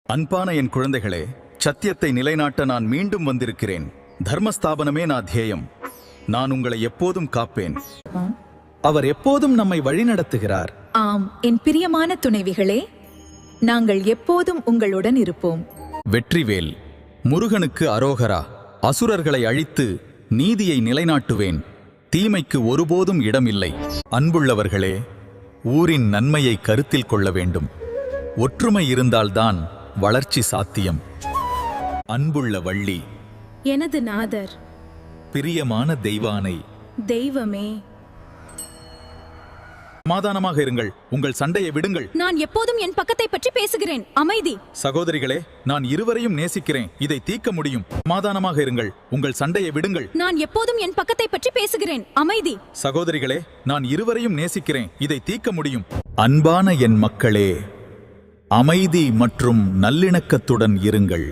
அன்பான என் குழந்தைகளே, சத்தியத்தை நிலைநாட்ட நான் மீண்டும் வந்திருக்கிறேன். தர்மஸ்தாபனமே நான் தியேயம். நான் உங்களை எப்போதும் காப்பேன். அவர் எப்போதும் நம்மை வழிநடத்துகிறார். ஆம், என் பிரியமான துணைவிகளே, நாங்கள் எப்போதும் உங்களுடன் இருப்போம். வெற்றிவேல். முருகனுக்கு அரோகரா. அசுரர்களை அழித்து நீதியை நிலைநாட்டுவேன். தீமைக்கு ஒருபோதும் இடமில்லை. அன்புள்ளவர்களே, ஊரின் நன்மையை கருத்தில் கொள்ள வேண்டும். ஒற்றுமை இருந்தால்தான் வளர்ச்சி சாத்தியம். அன்புள்ள வள்ளி, எனது நாதர், பிரியமான தெய்வானை, தெய்வமே, சமாதானமாக இருங்கள். உங்கள் சண்டையை விடுங்கள். நான் எப்போதும் என் பக்கத்தை பற்றி பேசுகிறேன். அமைதி. சகோதரிகளே, நான் இருவரையும் நேசிக்கிறேன். இதை தீர்க்க முடியும். சமாதானமாக இருங்கள். உங்கள் சண்டையை விடுங்கள். நான் எப்போதும் என் பக்கத்தை பற்றி பேசுகிறேன். அமைதி. சகோதரிகளே, நான் இருவரையும் நேசிக்கிறேன். இதை தீர்க்க முடியும். அன்பான என் மக்களே, அமைதி மற்றும் நல்லிணக்கத்துடன் இருங்கள்.